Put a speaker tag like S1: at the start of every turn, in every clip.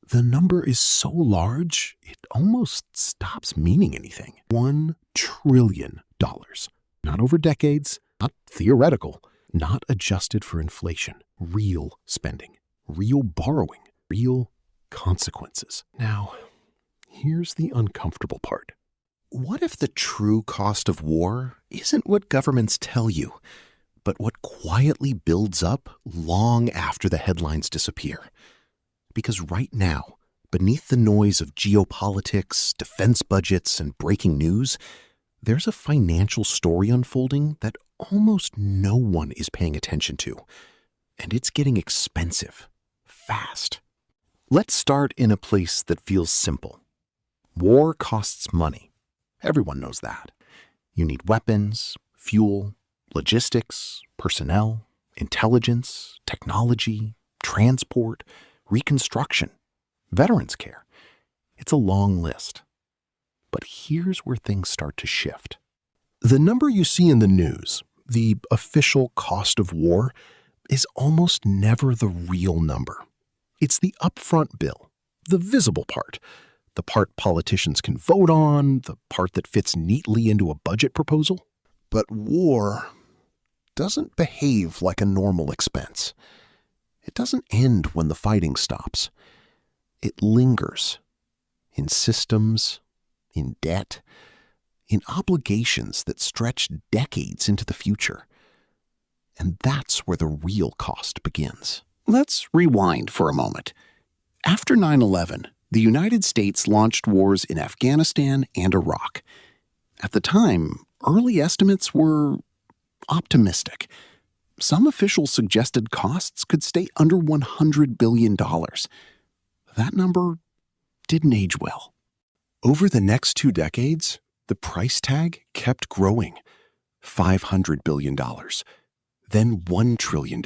S1: The number is so large, it almost stops meaning anything. $1 trillion. Not over decades, not theoretical, not adjusted for inflation. Real spending, real borrowing, real consequences. Now, here's the uncomfortable part. What if the true cost of war isn't what governments tell you, but what quietly builds up long after the headlines disappear? Because right now, beneath the noise of geopolitics, defense budgets, and breaking news, there's a financial story unfolding that almost no one is paying attention to. And it's getting expensive, fast. Let's start in a place that feels simple. War costs money. Everyone knows that. You need weapons, fuel, logistics, personnel, intelligence, technology, transport, reconstruction, veterans care. It's a long list. But here's where things start to shift. The number you see in the news, the official cost of war, is almost never the real number. It's the upfront bill, the visible part, the part politicians can vote on, the part that fits neatly into a budget proposal. But war doesn't behave like a normal expense. It doesn't end when the fighting stops. It lingers in systems, in debt, in obligations that stretch decades into the future. And that's where the real cost begins. Let's rewind for a moment. After 9/11, the United States launched wars in Afghanistan and Iraq. At the time, early estimates were optimistic. Some officials suggested costs could stay under $100 billion. That number didn't age well. Over the next 2 decades, the price tag kept growing. $500 billion, then $1 trillion,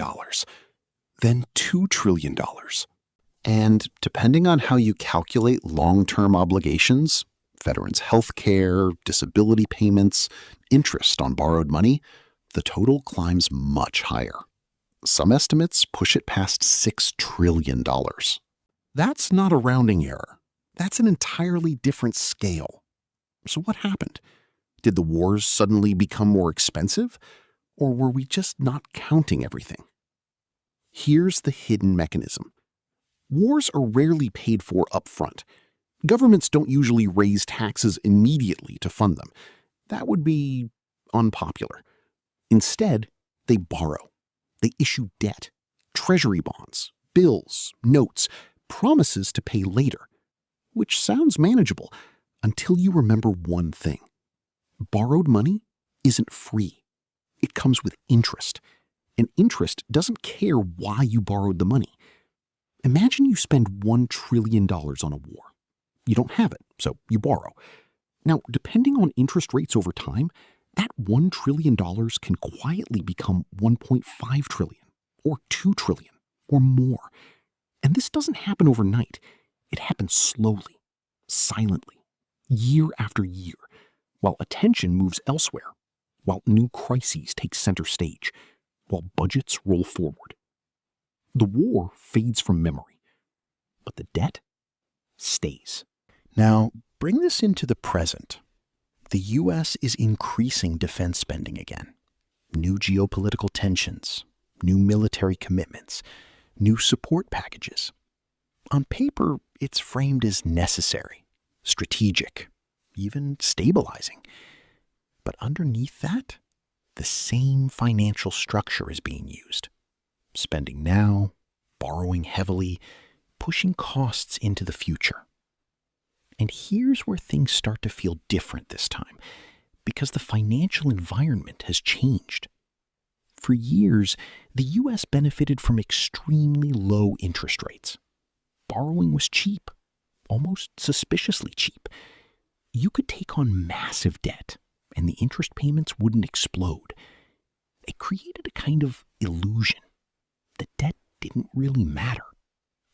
S1: then $2 trillion. And depending on how you calculate long-term obligations, veterans' health care, disability payments, interest on borrowed money, the total climbs much higher. Some estimates push it past $6 trillion. That's not a rounding error. That's an entirely different scale. So what happened? Did the wars suddenly become more expensive? Or were we just not counting everything? Here's the hidden mechanism. Wars are rarely paid for upfront. Governments don't usually raise taxes immediately to fund them. That would be unpopular. Instead, they borrow. They issue debt, treasury bonds, bills, notes, promises to pay later, which sounds manageable until you remember one thing. Borrowed money isn't free. It comes with interest, and interest doesn't care why you borrowed the money. Imagine you spend $1 trillion on a war. You don't have it, so you borrow. Now, depending on interest rates over time, that $1 trillion can quietly become $1.5 trillion, or $2 trillion, or more. And this doesn't happen overnight. It happens slowly, silently, year after year, while attention moves elsewhere, while new crises take center stage, while budgets roll forward. The war fades from memory, but the debt stays. Now, bring this into the present. The U.S. is increasing defense spending again. New geopolitical tensions, new military commitments, new support packages. On paper, it's framed as necessary, strategic, even stabilizing. But underneath that, the same financial structure is being used. Spending now, borrowing heavily, pushing costs into the future. And here's where things start to feel different this time, because the financial environment has changed. For years, the U.S. benefited from extremely low interest rates. Borrowing was cheap, almost suspiciously cheap. You could take on massive debt, and the interest payments wouldn't explode. It created a kind of illusion that debt didn't really matter,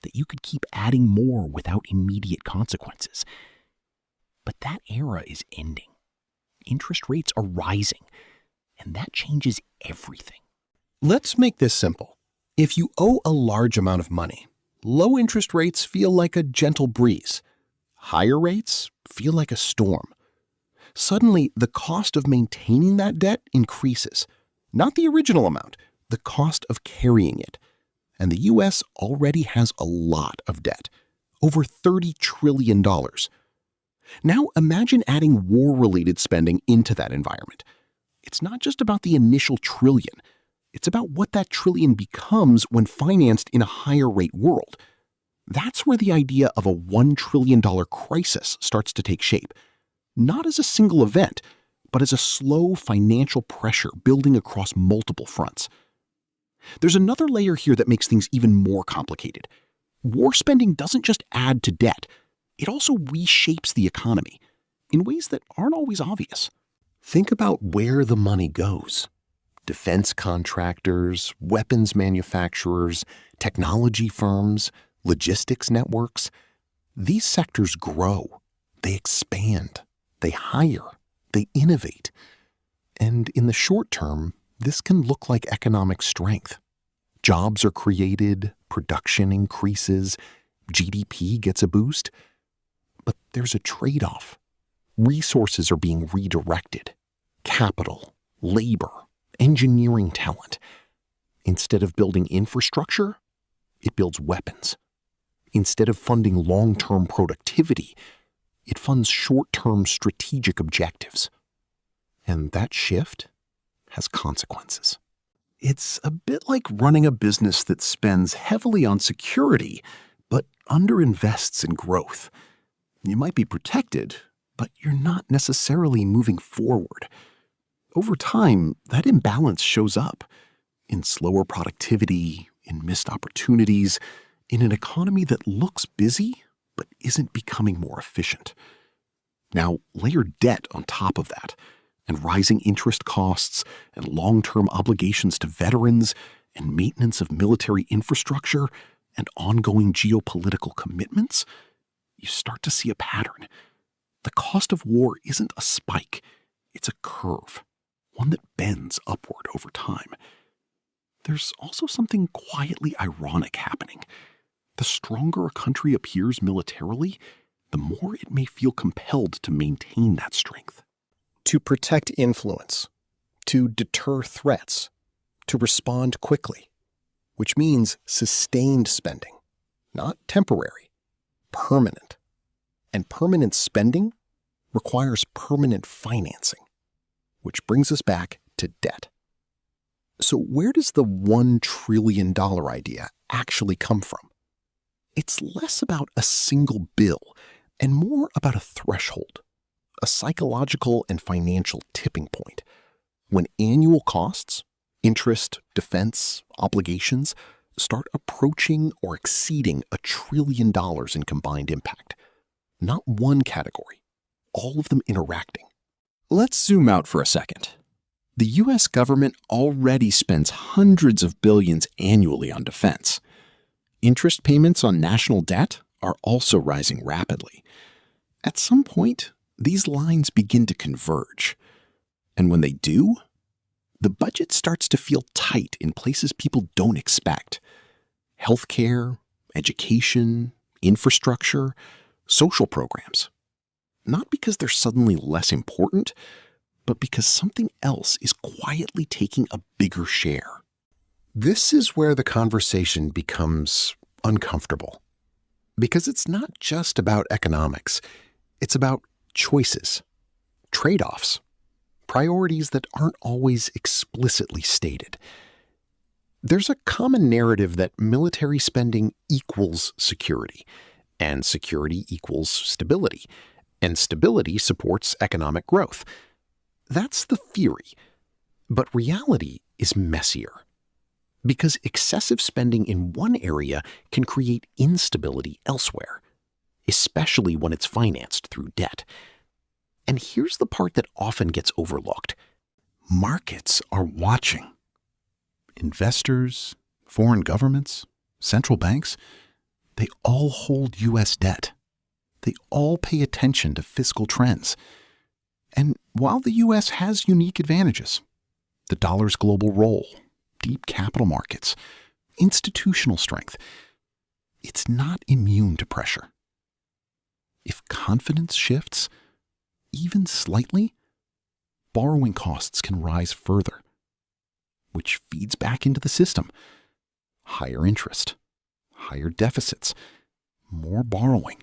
S1: that you could keep adding more without immediate consequences. But that era is ending. Interest rates are rising, and that changes everything. Let's make this simple. If you owe a large amount of money, Low interest rates feel like a gentle breeze. Higher rates feel like a storm. Suddenly, the cost of maintaining that debt increases. Not the original amount, the cost of carrying it. And the U.S. already has a lot of debt, over $30 trillion. Now imagine adding war-related spending into that environment. It's not just about the initial trillion. It's about what that trillion becomes when financed in a higher rate world. That's where the idea of a $1 trillion crisis starts to take shape. Not as a single event, but as a slow financial pressure building across multiple fronts. There's another layer here that makes things even more complicated. War spending doesn't just add to debt, it also reshapes the economy in ways that aren't always obvious. Think about where the money goes. Defense contractors, weapons manufacturers, technology firms, logistics networks. These sectors grow, they expand, they hire, they innovate. And in the short term, this can look like economic strength. Jobs are created, production increases, GDP gets a boost. But there's a trade-off. Resources are being redirected. Capital, labor, engineering talent. Instead of building infrastructure, it builds weapons. Instead of funding long-term productivity, it funds short-term strategic objectives. And that shift has consequences. It's a bit like running a business that spends heavily on security, but underinvests in growth. You might be protected, but you're not necessarily moving forward. Over time, that imbalance shows up in slower productivity, in missed opportunities, in an economy that looks busy but isn't becoming more efficient. Now, layer debt on top of that, and rising interest costs, and long-term obligations to veterans, and maintenance of military infrastructure, and ongoing geopolitical commitments, you start to see a pattern. The cost of war isn't a spike, it's a curve, one that bends upward over time. There's also something quietly ironic happening. The stronger a country appears militarily, the more it may feel compelled to maintain that strength. To protect influence, to deter threats, to respond quickly, which means sustained spending, not temporary, permanent. And permanent spending requires permanent financing, which brings us back to debt. So where does the $1 trillion idea actually come from? It's less about a single bill and more about a threshold, a psychological and financial tipping point. When annual costs, interest, defense, obligations start approaching or exceeding $1 trillion in combined impact. Not one category, all of them interacting.
S2: Let's zoom out for a second. The U.S. government already spends hundreds of billions annually on defense. Interest payments on national debt are also rising rapidly. At some point, these lines begin to converge. And when they do, the budget starts to feel tight in places people don't expect. Healthcare, education, infrastructure, social programs. Not because they're suddenly less important, but because something else is quietly taking a bigger share.
S1: This is where the conversation becomes uncomfortable. Because it's not just about economics. It's about choices, trade-offs, priorities that aren't always explicitly stated. There's a common narrative that military spending equals security, and security equals stability, and stability supports economic growth. That's the theory. But reality is messier. Because excessive spending in one area can create instability elsewhere, especially when it's financed through debt. And here's the part that often gets overlooked. Markets are watching. Investors, foreign governments, central banks, they all hold U.S. debt. They all pay attention to fiscal trends. And while the U.S. has unique advantages, the dollar's global role, deep capital markets, institutional strength, it's not immune to pressure. If confidence shifts, even slightly, borrowing costs can rise further, which feeds back into the system. Higher interest, higher deficits, more borrowing.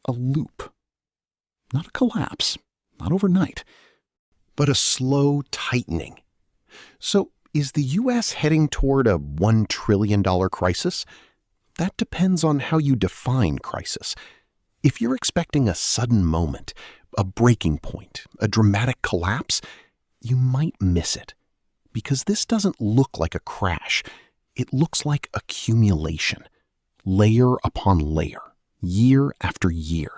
S1: A loop. Not a collapse, not overnight, but a slow tightening. So, is the U.S. heading toward a $1 trillion crisis? That depends on how you define crisis. If you're expecting a sudden moment, a breaking point, a dramatic collapse, you might miss it. Because this doesn't look like a crash. It looks like accumulation, layer upon layer, year after year,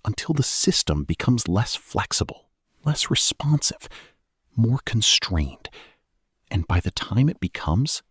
S1: until the system becomes less flexible, less responsive, more constrained. And by the time it becomes